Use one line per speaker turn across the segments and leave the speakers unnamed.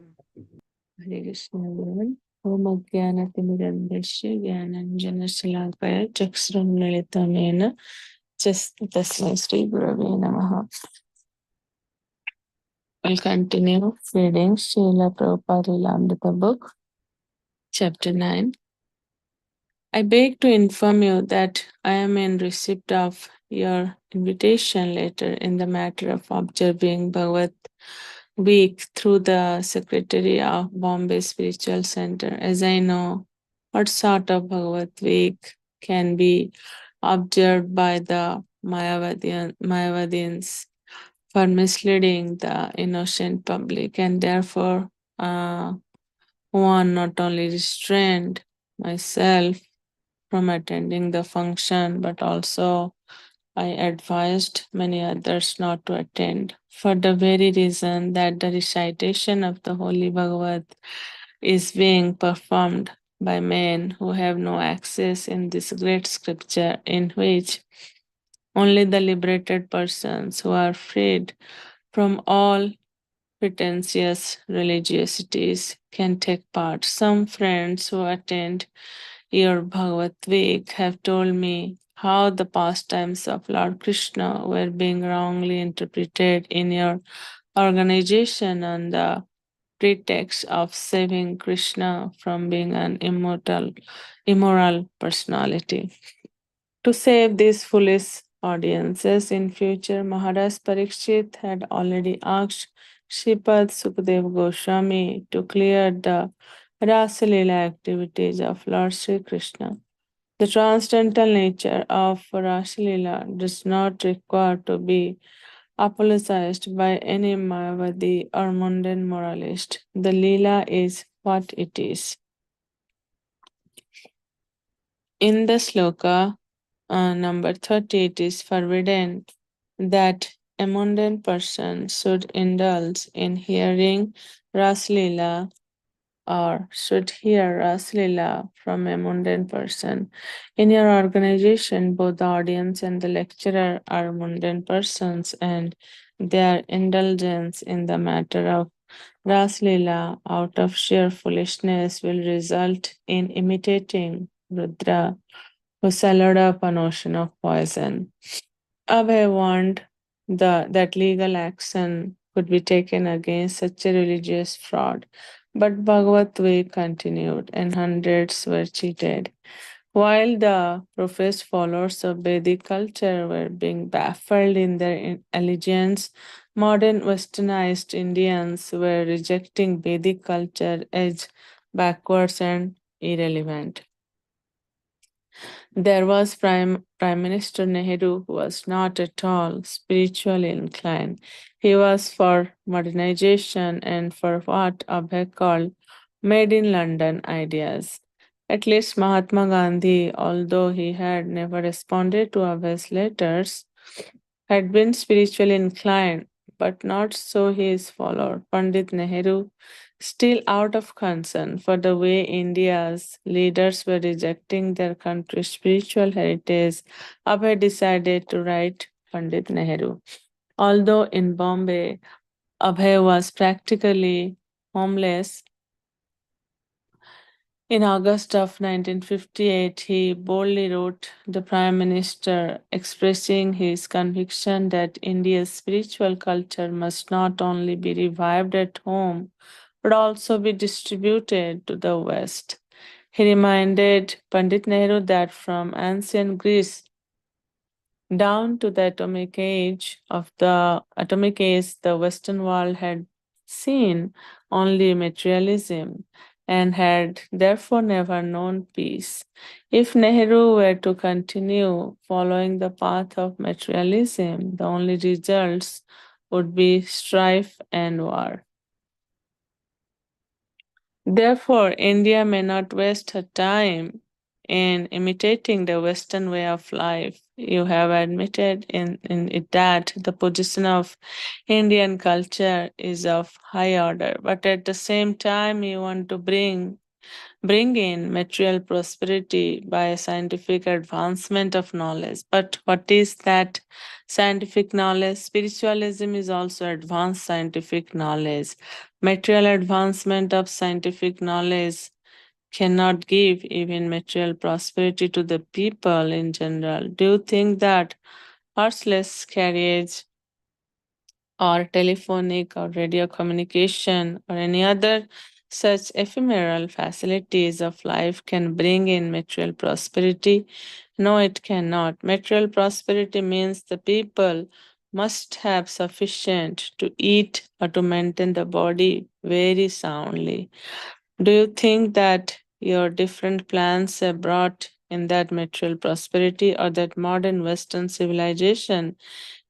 Hare Krishna everyone. Om Ajnanatimirandasya Jnananjanashalakaya Chakshramlalitamena Tasmai Shri Gurave Namaha. We'll continue reading Srila Prabhupada Lilamrita book, chapter 9. I beg to inform you that I am in receipt of your invitation letter in the matter of observing Bhagavad Week through the Secretary of Bombay Spiritual Center, as I know what sort of Bhagavad Week can be observed by the Mayavadians for misleading the innocent public, and therefore one not only restrained myself from attending the function, but also I advised many others not to attend for the very reason that the recitation of the Holy Bhagavad is being performed by men who have no access in this great scripture, in which only the liberated persons who are freed from all pretentious religiosities can take part. Some friends who attend your Bhagavad Week have told me how the pastimes of Lord Krishna were being wrongly interpreted in your organization on the pretext of saving Krishna from being an immoral personality. To save these foolish audiences in future, Maharaj Parikshit had already asked Shripad Sukadev Goswami to clear the Rasalila activities of Lord Sri Krishna. The transcendental nature of Rasalila does not require to be apologized by any Mayavadi or mundane moralist. The Leela is what it is. In the sloka number 30, it is forbidden that a mundane person should indulge in hearing Raslila or should hear Raslila from a mundane person. In your organization, both the audience and the lecturer are mundane persons, and their indulgence in the matter of Raslila out of sheer foolishness will result in imitating Rudra, who swallowed up an ocean of poison. Abhay warned that legal action could be taken against such a religious fraud, but Bhagavad Gita continued, and hundreds were cheated. While the professed followers of Vedic culture were being baffled in their allegiance, modern westernized Indians were rejecting Vedic culture as backwards and irrelevant. There was Prime Minister Nehru, who was not at all spiritually inclined. He was for modernization and for what Abhay called made in London ideas. At least Mahatma Gandhi, although he had never responded to Abhay's letters, had been spiritually inclined, but not so his follower, Pandit Nehru. Still out of concern for the way India's leaders were rejecting their country's spiritual heritage, Abhay decided to write Pandit Nehru. Although in Bombay, Abhay was practically homeless. In August of 1958, he boldly wrote the Prime Minister expressing his conviction that India's spiritual culture must not only be revived at home but also be distributed to the West. He reminded Pandit Nehru that from ancient Greece down to the atomic age, the Western world had seen only materialism and had therefore never known peace. If Nehru were to continue following the path of materialism, the only results would be strife and war. Therefore, India may not waste her time in imitating the Western way of life. You have admitted in it that the position of Indian culture is of high order, but at the same time, you want to bring bring in material prosperity by scientific advancement of knowledge. But what is that scientific knowledge? Spiritualism is also advanced scientific knowledge. Material advancement of scientific knowledge cannot give even material prosperity to the people in general. Do you think that horseless carriage or telephonic or radio communication or any other such ephemeral facilities of life can bring in material prosperity? No, it cannot. Material prosperity means the people must have sufficient to eat or to maintain the body very soundly. Do you think that your different plans have brought in that material prosperity, or that modern Western civilization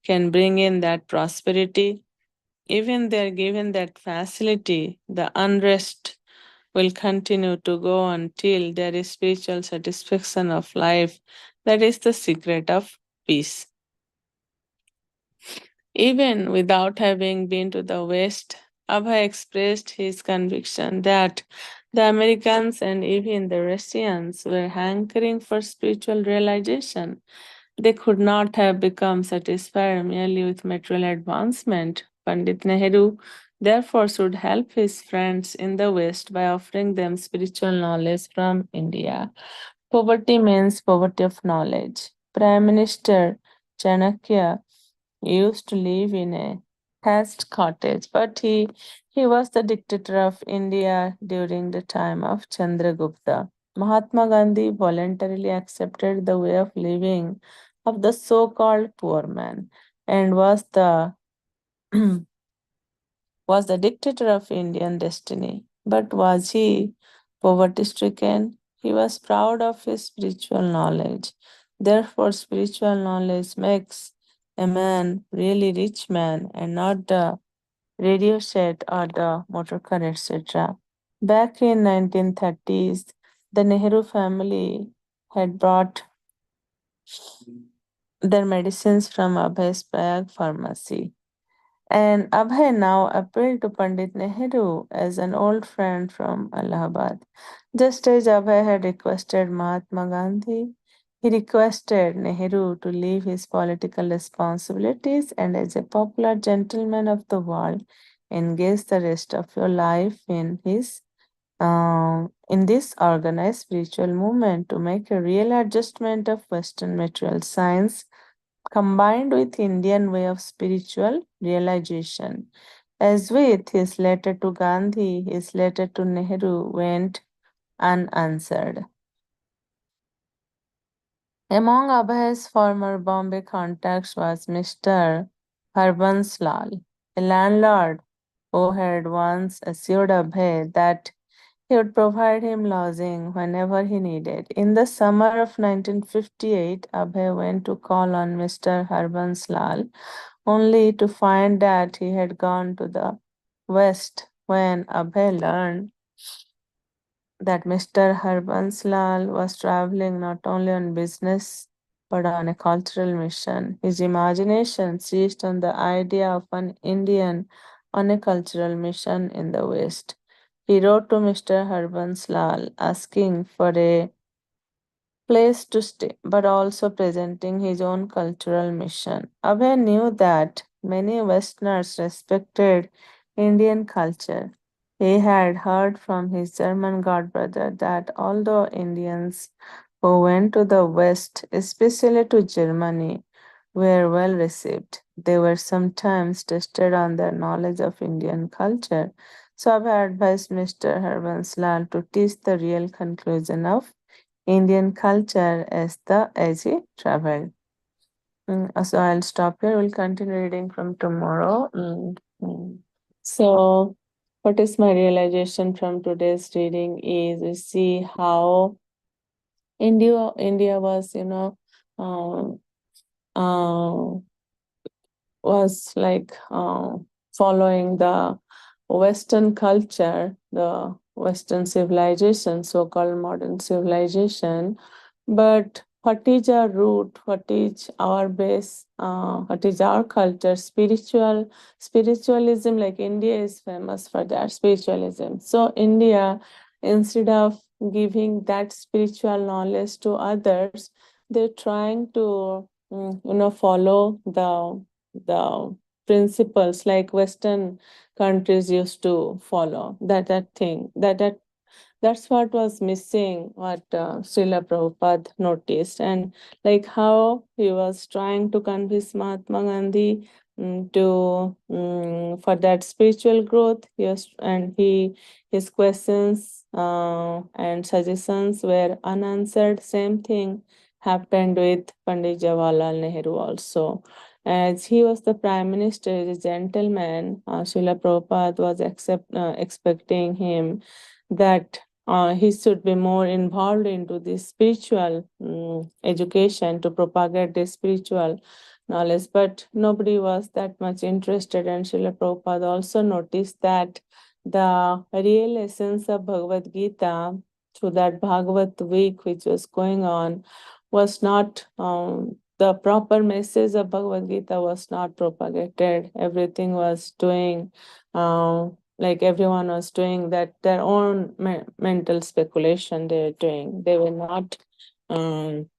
can bring in that prosperity? Even they're given that facility, the unrest will continue to go until there is spiritual satisfaction of life. That is the secret of peace. Even without having been to the West, Abhay expressed his conviction that the Americans and even the Russians were hankering for spiritual realization. They could not have become satisfied merely with material advancement. Pandit Nehru therefore should help his friends in the West by offering them spiritual knowledge from India. Poverty means poverty of knowledge. Prime Minister Chanakya used to live in a thatched cottage, but he was the dictator of India during the time of Chandragupta. Mahatma Gandhi voluntarily accepted the way of living of the so-called poor man and was the dictator of Indian destiny. But was he poverty stricken? He was proud of his spiritual knowledge. Therefore, spiritual knowledge makes a man really rich man and not the radio set or the motor car, etc. Back in 1930s, the Nehru family had brought their medicines from Abhay's Prayag pharmacy. And Abhay now appealed to Pandit Nehru as an old friend from Allahabad. Just as Abhay had requested Mahatma Gandhi, he requested Nehru to leave his political responsibilities and, as a popular gentleman of the world, engage the rest of your life in this organized spiritual movement to make a real adjustment of Western material science combined with Indian way of spiritual realization. As with his letter to Gandhi, his letter to Nehru went unanswered. Among Abhay's former Bombay contacts was Mr. Harbans Lal, a landlord who had once assured Abhay that he would provide him lodging whenever he needed. In the summer of 1958, Abhay went to call on Mr. Harbans Lal, only to find that he had gone to the west. When Abhay learned that Mr. Harbanslal was traveling not only on business but on a cultural mission, his imagination seized on the idea of an Indian on a cultural mission in the West. He wrote to Mr. Harbanslal asking for a place to stay, but also presenting his own cultural mission. Abhay knew that many Westerners respected Indian culture. He had heard from his German godbrother that although Indians who went to the West, especially to Germany, were well received, they were sometimes tested on their knowledge of Indian culture. So Abhay advised Mr. Harbanslal to teach the real conclusion of Indian culture as he traveled. So I'll stop here. We'll continue reading from tomorrow. So, what is my realization from today's reading is we see how India was, um, uh, was like following the Western culture, the Western civilization, so called modern civilization. But what is our root? What is our base? What is our culture? Spiritualism, like India is famous for that spiritualism. So, India, instead of giving that spiritual knowledge to others, they're trying to follow the principles like Western countries used to follow. That thing that's what was missing, what Srila Prabhupada noticed, and like how he was trying to convince Mahatma Gandhi for that spiritual growth. Yes, and his questions and suggestions were unanswered. Same thing happened with Pandit Jawaharlal Nehru also. As he was the prime minister, a gentleman, Srila Prabhupada was expecting him that he should be more involved into this spiritual education to propagate the spiritual knowledge, but nobody was that much interested. And Srila Prabhupada also noticed that the real essence of Bhagavad Gita through that Bhagavad week which was going on was not the proper message of Bhagavad Gita was not propagated. Everything was doing like everyone was doing that their own mental speculation they were doing. They were not um,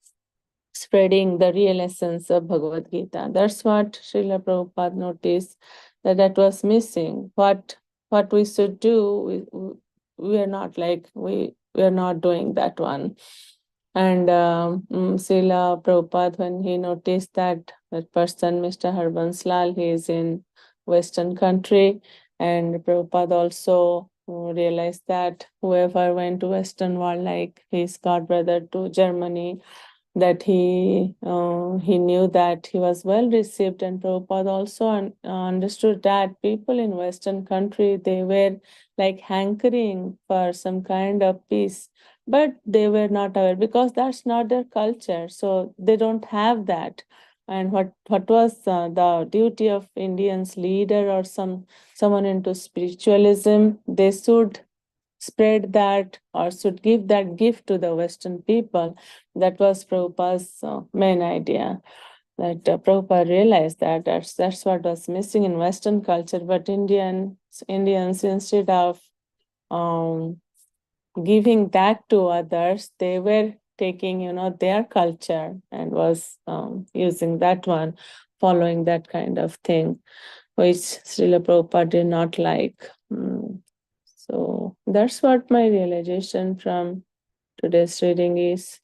spreading the real essence of Bhagavad Gita. That's what Srila Prabhupada noticed, that was missing. What we should do, we are not like we are not doing that one. And Srila Prabhupada, when he noticed that person, Mr. Harbanslal, he is in Western country, and Prabhupada also realized that whoever went to Western world, like his god brother to Germany, that he knew that he was well received, and Prabhupada also understood that people in Western country, they were like hankering for some kind of peace, but they were not aware because that's not their culture, so they don't have that. And what was the duty of Indians leader or someone into spiritualism? They should spread that or should give that gift to the Western people. That was Prabhupada's main idea. That Prabhupada realized that that's what was missing in Western culture. But Indians, instead of um, giving that to others, they were taking their culture and was using that one, following that kind of thing, which Srila Prabhupada did not like. So that's what my realization from today's reading is.